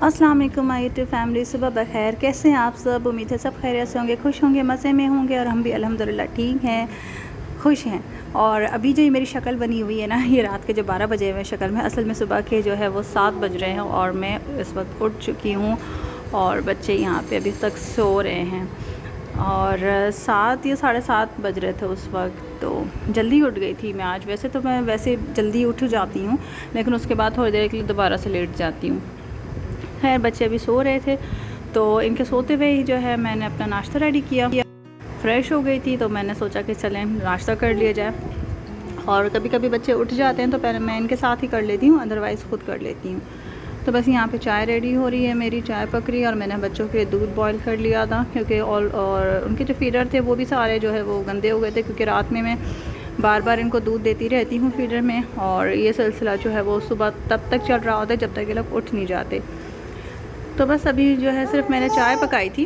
अस्सलाम वालेकुम my YouTube family, सुबह बखैर। कैसे हैं आप सब? उम्मीद है सब खैरियत से होंगे, खुश होंगे, मज़े में होंगे और हम भी अल्हम्दुलिल्लाह ठीक हैं, खुश हैं। और अभी जो ये मेरी शक्ल बनी हुई है ना, ये रात के जो 12 बजे हुए शक्ल में, असल में सुबह के जो है वो 7 बज रहे हैं और मैं इस वक्त उठ चुकी हूँ और बच्चे यहाँ पे अभी तक सो रहे हैं। और 7 या 7:30 बज रहे थे उस वक्त, तो जल्दी उठ गई थी मैं आज। वैसे तो मैं वैसे जल्दी उठ जाती हूँ, लेकिन उसके बाद थोड़ी देर के लिए दोबारा से लेट जाती हूँ। खैर, बच्चे अभी सो रहे थे तो इनके सोते हुए ही जो है मैंने अपना नाश्ता रेडी किया। फ़्रेश हो गई थी तो मैंने सोचा कि चलें नाश्ता कर लिया जाए। और कभी कभी बच्चे उठ जाते हैं तो पहले मैं इनके साथ ही कर लेती हूँ, अदरवाइज़ ख़ुद कर लेती हूँ। तो बस यहाँ पे चाय रेडी हो रही है, मेरी चाय पक रही है और मैंने बच्चों के लिए दूध बॉईल कर लिया था, क्योंकि और उनके जो फीडर थे वो भी सारे जो है वो गंदे हो गए थे, क्योंकि रात में मैं बार बार इनको दूध देती रहती हूँ फीडर में। और ये सिलसिला जो है वो सुबह तब तक चल रहा होता है जब तक ये लोग उठ नहीं जाते। तो बस अभी जो है सिर्फ मैंने चाय पकाई थी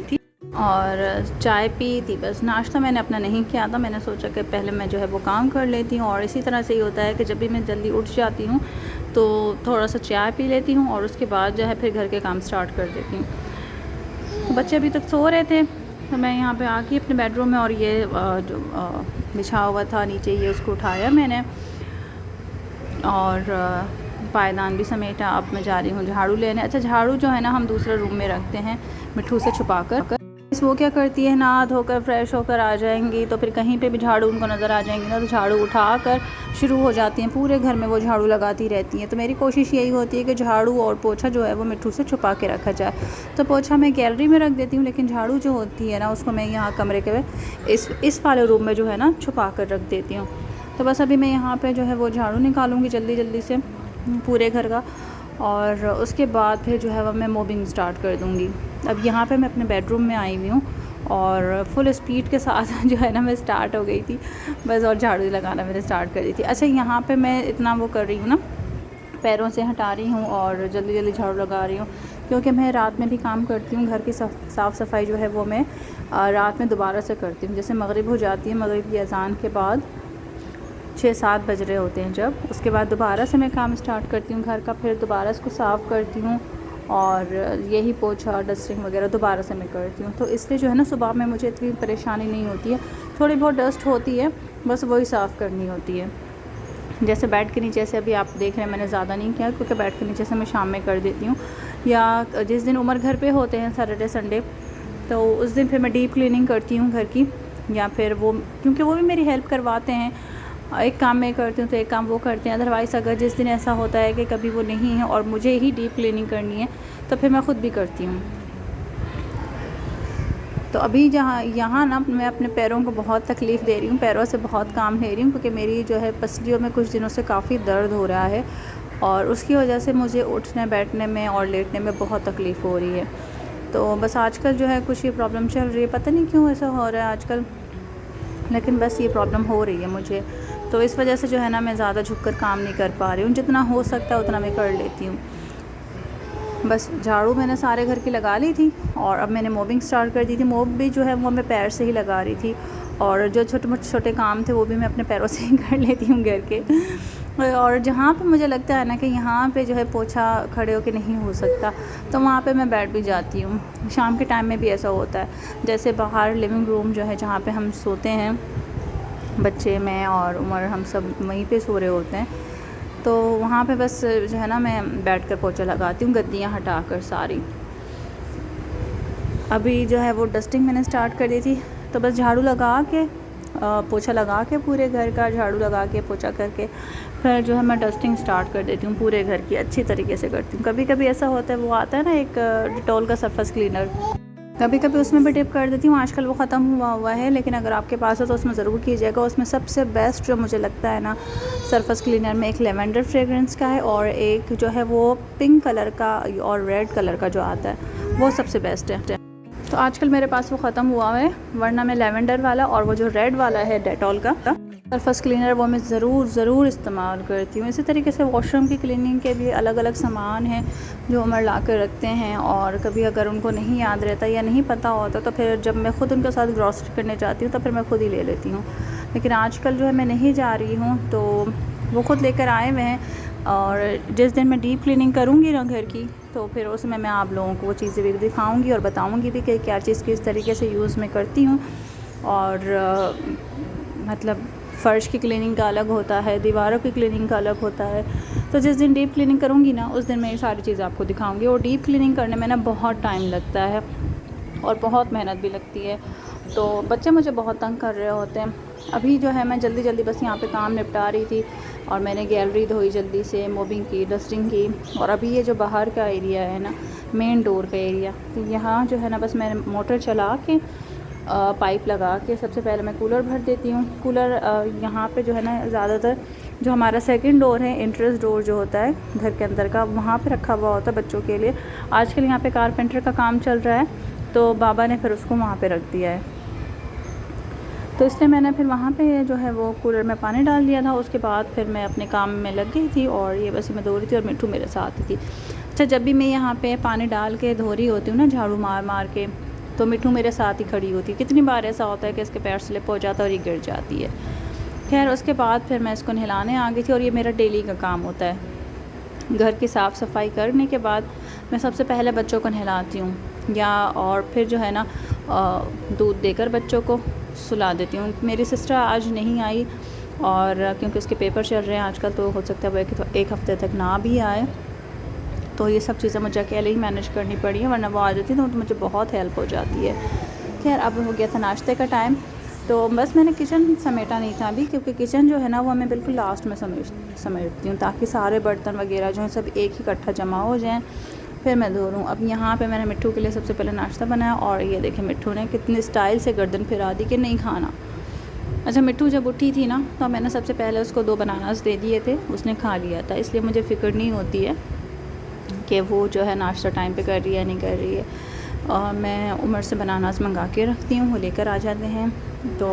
और चाय पी थी, बस नाश्ता मैंने अपना नहीं किया था। मैंने सोचा कि पहले मैं जो है वो काम कर लेती हूँ। और इसी तरह से ही होता है कि जब भी मैं जल्दी उठ जाती हूँ तो थोड़ा सा चाय पी लेती हूँ और उसके बाद जो है फिर घर के काम स्टार्ट कर देती हूँ। तो बच्चे अभी तक सो रहे थे तो मैं यहाँ पे आके अपने बेडरूम में, और ये जो बिछा हुआ था नीचे, ये उसको उठाया मैंने और पायदान भी समेटा। अब मैं जा रही हूँ झाड़ू लेने। अच्छा, झाड़ू जो है ना हम दूसरे रूम में रखते हैं मिट्ठू से छुपा कर। वो क्या करती है, नहा धोकर फ्रेश होकर आ जाएंगी तो फिर कहीं पे भी झाड़ू उनको नज़र आ जाएंगी ना, तो झाड़ू उठा कर शुरू हो जाती हैं, पूरे घर में वो झाड़ू लगाती रहती हैं। तो मेरी कोशिश यही होती है कि झाड़ू और पोछा जो है वो मिट्ठू से छुपा के रखा जाए। तो पोछा मैं गैलरी में रख देती हूँ, लेकिन झाड़ू जो होती है ना उसको मैं यहाँ कमरे के इस वाले रूम में जो है ना छुपा कर रख देती हूँ। तो बस अभी मैं यहाँ पर जो है वो झाड़ू निकालूँगी जल्दी जल्दी से पूरे घर का, और उसके बाद फिर जो है वह मैं मॉपिंग स्टार्ट कर दूँगी। अब यहाँ पे मैं अपने बेडरूम में आई हुई हूँ और फुल स्पीड के साथ जो है ना मैं स्टार्ट हो गई थी बस, और झाड़ू लगाना मैंने स्टार्ट कर दी थी। अच्छा, यहाँ पे मैं इतना वो कर रही हूँ ना, पैरों से हटा रही हूँ और जल्दी जल्दी झाड़ू लगा रही हूँ, क्योंकि मैं रात में भी काम करती हूँ। घर की साफ़ सफाई जो है वो मैं रात में दोबारा से करती हूँ। जैसे मगरिब हो जाती है, मगरिब की अज़ान के बाद 6-7 बज रहे होते हैं जब, उसके बाद दोबारा से मैं काम स्टार्ट करती हूँ घर का। फिर दोबारा इसको साफ़ करती हूँ और यही पोछा डस्टिंग वगैरह दोबारा से मैं करती हूँ। तो इसलिए जो है ना सुबह में मुझे इतनी परेशानी नहीं होती है। थोड़ी बहुत डस्ट होती है, बस वही साफ़ करनी होती है। जैसे बेड के नीचे से अभी आप देख रहे हैं मैंने ज़्यादा नहीं किया, क्योंकि बेड के नीचे से मैं शाम में कर देती हूँ, या जिस दिन उमर घर पे होते हैं सैटरडे संडे, तो उस दिन फिर मैं डीप क्लीनिंग करती हूँ घर की। या फिर वो, क्योंकि वो भी मेरी हेल्प करवाते हैं, एक काम मैं करती हूँ तो एक काम वो करते हैं। अदरवाइज़ अगर जिस दिन ऐसा होता है कि कभी वो नहीं है और मुझे ही डीप क्लीनिंग करनी है तो फिर मैं ख़ुद भी करती हूँ। तो अभी यहाँ ना मैं अपने पैरों को बहुत तकलीफ़ दे रही हूँ, पैरों से बहुत काम ले रही हूँ, क्योंकि मेरी जो है पसलियों में कुछ दिनों से काफ़ी दर्द हो रहा है और उसकी वजह से मुझे उठने बैठने में और लेटने में बहुत तकलीफ़ हो रही है। तो बस आजकल जो है कुछ ये प्रॉब्लम चल रही है, पता नहीं क्यों ऐसा हो रहा है आजकल, लेकिन बस ये प्रॉब्लम हो रही है मुझे। तो इस वजह से जो है ना मैं ज़्यादा झुककर काम नहीं कर पा रही हूँ, जितना हो सकता है उतना मैं कर लेती हूँ। बस झाड़ू मैंने सारे घर की लगा ली थी और अब मैंने मॉपिंग स्टार्ट कर दी थी। मॉप भी जो है वो मैं पैर से ही लगा रही थी, और जो छोटे काम थे वो भी मैं अपने पैरों से ही कर लेती हूँ घर के। और जहाँ पे मुझे लगता है ना कि यहाँ पे जो है पोछा खड़े होके नहीं हो सकता, तो वहाँ पे मैं बैठ भी जाती हूँ। शाम के टाइम में भी ऐसा होता है, जैसे बाहर लिविंग रूम जो है जहाँ पे हम सोते हैं, बच्चे, मैं और उमर, हम सब वहीं पे सो रहे होते हैं, तो वहाँ पे बस जो है ना मैं बैठकर पोछा लगाती हूँ, गद्दियाँ हटाकर सारी। अभी जो है वो डस्टिंग मैंने स्टार्ट कर दी थी, तो बस झाड़ू लगा के पोछा लगा के पूरे घर का झाड़ू लगा के पोछा करके फिर जो है मैं डस्टिंग स्टार्ट कर देती हूँ पूरे घर की, अच्छी तरीके से करती हूँ। कभी कभी ऐसा होता है, वो आता है ना एक डिटॉल का सरफेस क्लीनर, कभी कभी उसमें भी डिप कर देती हूँ। आजकल वो ख़त्म हुआ है, लेकिन अगर आपके पास है तो उसमें ज़रूर कीजिएगा। उसमें सबसे बेस्ट जो मुझे लगता है ना सरफेस क्लीनर में, एक लेवेंडर फ्रेगरेंस का है और एक जो है वो पिंक कलर का और रेड कलर का जो आता है, वो सबसे बेस्ट है। तो आजकल मेरे पास वो ख़त्म हुआ है, वरना मैं लेवेंडर वाला और वो जो रेड वाला है डेटॉल का सरफेस क्लीनर, वो मैं ज़रूर इस्तेमाल करती हूँ। इसी तरीके से वॉशरूम की क्लीनिंग के भी अलग अलग सामान हैं जो उमर ला कर रखते हैं, और कभी अगर उनको नहीं याद रहता या नहीं पता होता तो फिर जब मैं ख़ुद उनके साथ ग्रॉसरी करने जाती हूँ तो फिर मैं ख़ुद ही ले लेती हूँ। लेकिन आजकल जो है मैं नहीं जा रही हूँ, तो वो ख़ुद लेकर आए हुए हैं। और जिस दिन मैं डीप क्लीनिंग करूँगी ना घर की, तो फिर उसमें मैं आप लोगों को वो चीज़ें भी दिखाऊंगी और बताऊंगी भी कि क्या चीज़ किस तरीके से यूज़ में करती हूँ। और मतलब फ़र्श की क्लीनिंग का अलग होता है, दीवारों की क्लीनिंग का अलग होता है। तो जिस दिन डीप क्लीनिंग करूँगी ना, उस दिन मैं ये सारी चीज़ें आपको दिखाऊंगी। और डीप क्लीनिंग करने में ना बहुत टाइम लगता है और बहुत मेहनत भी लगती है। तो बच्चे मुझे बहुत तंग कर रहे होते हैं। अभी जो है मैं जल्दी जल्दी बस यहाँ पे काम निपटा रही थी और मैंने गैलरी धोई जल्दी से, मोबिंग की, डस्टिंग की। और अभी ये जो बाहर का एरिया है ना, मेन डोर का एरिया, तो यहाँ जो है ना बस मैंने मोटर चला के पाइप लगा के सबसे पहले मैं कूलर भर देती हूँ। कूलर यहाँ पे जो है ना ज़्यादातर जो हमारा सेकंड डोर है, एंट्रेंस डोर जो होता है घर के अंदर का, वहाँ पे रखा हुआ होता है बच्चों के लिए। आजकल यहाँ पे कारपेंटर का काम चल रहा है, तो बाबा ने फिर उसको वहाँ पे रख दिया है। तो इसलिए मैंने फिर वहाँ पे जो है वो कूलर में पानी डाल दिया था। उसके बाद फिर मैं अपने काम में लग गई थी और ये बस मैं धो रही थी और मिट्ठू मेरे साथ थी। अच्छा, जब भी मैं यहाँ पे पानी डाल के धो रही होती हूँ ना, झाड़ू मार मार के, तो मिट्ठू मेरे साथ ही खड़ी होती है। कितनी बार ऐसा होता है कि इसके पैर स्लिप हो जाता है और ये गिर जाती है। खैर उसके बाद फिर मैं इसको नहलाने आ गई थी और ये मेरा डेली का काम होता है। घर की साफ़ सफाई करने के बाद मैं सबसे पहले बच्चों को नहलाती हूँ और फिर जो है ना दूध देकर बच्चों को सुला देती हूँ। मेरी सिस्टर आज नहीं आई और क्योंकि उसके पेपर चल रहे हैं आजकल, तो हो सकता है वो एक हफ़्ते तक ना भी आए। तो ये सब चीज़ें मुझे अकेले ही मैनेज करनी पड़ी है, वरना वो आ जाती तो मुझे बहुत हेल्प हो जाती है। खैर अब हो गया था नाश्ते का टाइम, तो बस मैंने किचन समेटा नहीं था अभी, क्योंकि किचन जो है ना वो मैं बिल्कुल लास्ट में समेटती हूँ, ताकि सारे बर्तन वगैरह जो हैं सब एक ही इकट्ठा जमा हो जाएँ, फिर मैं धो लूँ। अब यहाँ पे मैंने मिट्ठू के लिए सबसे पहले नाश्ता बनाया और ये देखें मिट्ठू ने कितनी स्टाइल से गर्दन फिरा दी कि नहीं खाना। अच्छा, मिट्ठू जब उठी थी ना, तो मैंने सबसे पहले उसको 2 बनानास दे दिए थे, उसने खा लिया था। इसलिए मुझे फ़िक्र नहीं होती है कि वो जो है नाश्ता टाइम पे कर रही है नहीं कर रही है। और मैं उमर से बनानास मंगा के रखती हूँ, वो लेकर आ जाते हैं। तो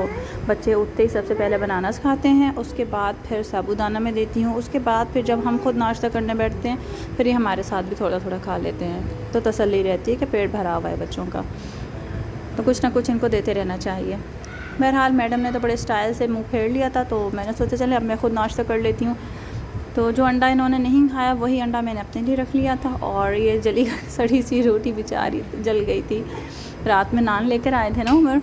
बच्चे उठते ही सबसे पहले बनानास खाते हैं, उसके बाद फिर साबूदाना में देती हूँ। उसके बाद फिर जब हम खुद नाश्ता करने बैठते हैं, फिर ये हमारे साथ भी थोड़ा थोड़ा खा लेते हैं, तो तसल्ली रहती है कि पेट भरा हुआ है बच्चों का। तो कुछ ना कुछ इनको देते रहना चाहिए। बहरहाल मैडम ने तो बड़े स्टाइल से मुँह फेर लिया था, तो मैंने सोचा चले अब मैं खुद नाश्ता कर लेती हूँ। तो जो अंडा इन्होंने नहीं खाया वही अंडा मैंने अपने लिए रख लिया था। और ये जली सड़ी सी रोटी बेचारी जल गई थी। रात में नान लेकर आए थे ना उमर,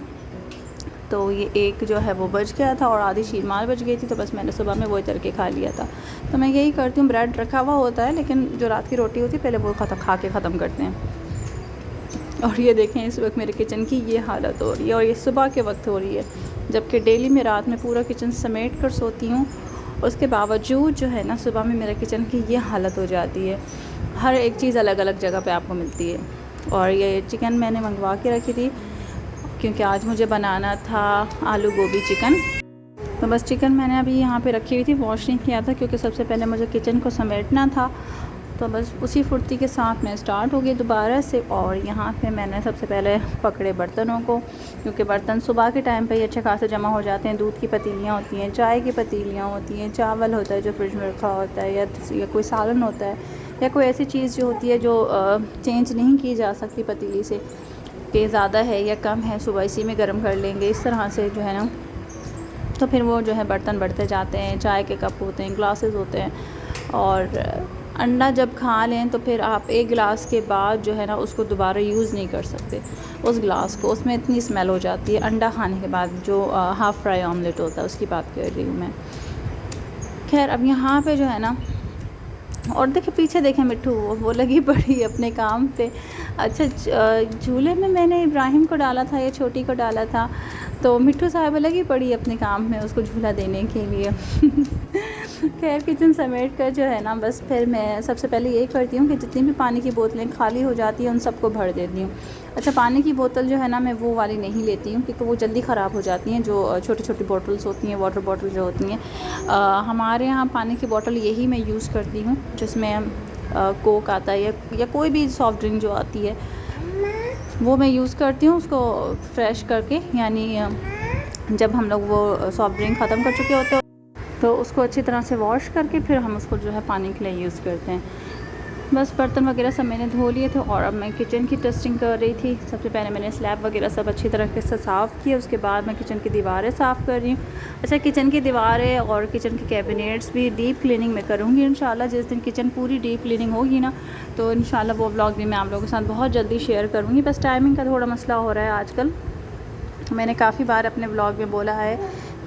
तो ये एक जो है वो बच गया था और आधी शीरमाल बच गई थी, तो बस मैंने सुबह में वही तल के खा लिया था। तो मैं यही करती हूँ, ब्रेड रखा हुआ होता है, लेकिन जो रात की रोटी होती है पहले वो खा के ख़त्म करते हैं। और ये देखें इस वक्त मेरे किचन की ये हालत हो रही है, और ये सुबह के वक्त हो रही है, जबकि डेली मैं रात में पूरा किचन समेट कर सोती हूँ। उसके बावजूद जो है ना सुबह में मेरे किचन की ये हालत हो जाती है। हर एक चीज़ अलग अलग जगह पे आपको मिलती है। और ये चिकन मैंने मंगवा के रखी थी, क्योंकि आज मुझे बनाना था आलू गोभी चिकन। तो बस चिकन मैंने अभी यहाँ पे रखी हुई थी, वॉश नहीं किया था, क्योंकि सबसे पहले मुझे किचन को समेटना था। तो बस उसी फुर्ती के साथ मैं स्टार्ट हो गई दोबारा से। और यहाँ पे मैंने सबसे पहले पकड़े बर्तनों को, क्योंकि बर्तन सुबह के टाइम पे ही अच्छे खासे जमा हो जाते हैं। दूध की पतीलियाँ होती हैं, चाय की पतीलियाँ होती हैं, चावल होता है जो फ्रिज में रखा होता है, या कोई सालन होता है, या कोई ऐसी चीज़ जो होती है जो चेंज नहीं की जा सकती पतीली से, कि ज़्यादा है या कम है, सुबह इसी में गर्म कर लेंगे, इस तरह से जो है ना। तो फिर वो जो है बर्तन बढ़ते जाते हैं, चाय के कप होते हैं, ग्लासेस होते हैं। और अंडा जब खा लें तो फिर आप एक गिलास के बाद जो है ना उसको दोबारा यूज़ नहीं कर सकते उस गिलास को, उसमें इतनी स्मेल हो जाती है। अंडा खाने के बाद जो हाफ़ फ्राई ऑमलेट होता है उसकी बात कर रही हूँ मैं। खैर अब यहाँ पे जो है ना, और देखिए पीछे देखें मिट्ठू वो लगी पड़ी अपने काम पे। अच्छा, झूले में मैंने इब्राहिम को डाला था या छोटी को डाला था, तो मिट्ठू साहब लगी पड़ी अपने काम में उसको झूला देने के लिए। खैर किचन समेट कर जो है ना, बस फिर मैं सबसे पहले यही करती हूँ कि जितनी भी पानी की बोतलें खाली हो जाती हैं उन सबको भर देती हूँ। अच्छा, पानी की बोतल जो है ना मैं वो वाली नहीं लेती हूँ, क्योंकि वो जल्दी ख़राब हो जाती हैं। जो छोटी छोटी बॉटल्स होती हैं, वाटर बॉटल जो होती हैं, हमारे यहाँ पानी की बोतल यही मैं यूज़ करती हूँ, जिसमें कोक आता है या कोई भी सॉफ्ट ड्रिंक जो आती है वो मैं यूज़ करती हूँ। उसको फ्रेश करके, यानी जब हम लोग वो सॉफ्ट ड्रिंक ख़त्म कर चुके होते हैं तो उसको अच्छी तरह से वॉश करके फिर हम उसको जो है पानी के लिए यूज़ करते हैं। बस बर्तन वगैरह सब मैंने धो लिए थे और अब मैं किचन की टेस्टिंग कर रही थी। सबसे पहले मैंने स्लैब वगैरह सब अच्छी तरह से साफ़ किया, उसके बाद मैं किचन की दीवारें साफ़ कर रही हूँ। अच्छा, किचन की दीवारें और किचन के कैबिनेट्स भी डीप क्लीनिंग में करूँगी इंशाल्लाह। जिस दिन किचन पूरी डीप क्लीनिंग होगी ना, तो इंशाल्लाह वो व्लॉग भी मैं आप लोगों के साथ बहुत जल्दी शेयर करूँगी। बस टाइमिंग का थोड़ा मसला हो रहा है आजकल। मैंने काफ़ी बार अपने व्लॉग में बोला है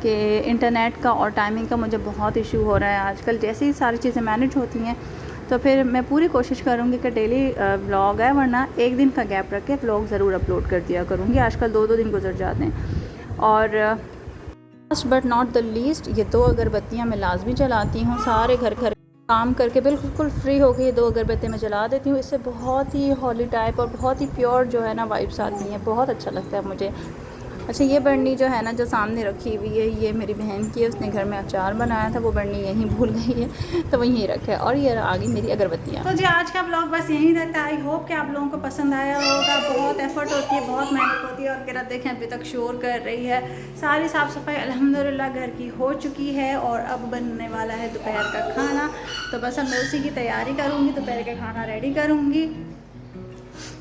कि इंटरनेट का और टाइमिंग का मुझे बहुत इशू हो रहा है आजकल। जैसे ही सारी चीज़ें मैनेज होती हैं तो फिर मैं पूरी कोशिश करूँगी कि डेली व्लॉग है, वरना एक दिन का गैप रख के व्लॉग ज़रूर अपलोड कर दिया करूँगी। आजकल 2-2 दिन गुजर जाते हैं। और last but not the least, ये 2 अगरबत्तियाँ मैं लाजमी जलाती हूँ। सारे घर काम करके बिल्कुल फ्री हो गई 2 अगरबत्तियाँ मैं जला देती हूँ। इससे बहुत ही हॉली टाइप और बहुत ही प्योर जो है ना वाइब्स आती हैं, बहुत अच्छा लगता है मुझे। अच्छा, ये बर्नी जो है ना, जो सामने रखी हुई है, ये मेरी बहन की है। उसने घर में अचार बनाया था, वो बर्नी यहीं भूल गई है तो वहीं यहीं रखा है। और ये आ गई मेरी अगरबत्तियाँ। तो जी आज का ब्लॉग बस यहीं रहता है। आई होप कि आप लोगों को पसंद आया होगा। बहुत एफर्ट होती है, बहुत मेहनत होती है। और मेरा देखें अभी तक शोर कर रही है। सारी साफ़ सफाई अल्हम्दुलिल्लाह घर की हो चुकी है और अब बनने वाला है दोपहर का खाना। तो बस अब मैं उसी की तैयारी करूँगी, दोपहर का खाना रेडी करूँगी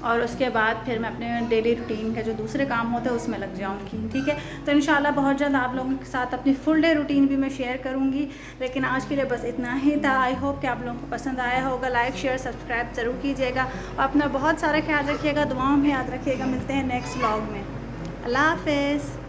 और उसके बाद फिर मैं अपने डेली रूटीन के जो दूसरे काम होते हैं उसमें लग जाऊंगी। ठीक है, तो इंशाल्लाह बहुत जल्द आप लोगों के साथ अपनी फुल डे रूटीन भी मैं शेयर करूंगी। लेकिन आज के लिए बस इतना ही था। आई होप कि आप लोगों को पसंद आया होगा। लाइक शेयर सब्सक्राइब ज़रूर कीजिएगा और अपना बहुत सारा ख्याल रखिएगा, दुआओं में याद रखिएगा। मिलते हैं नेक्स्ट व्लॉग में। अल्लाह हाफ़िज़।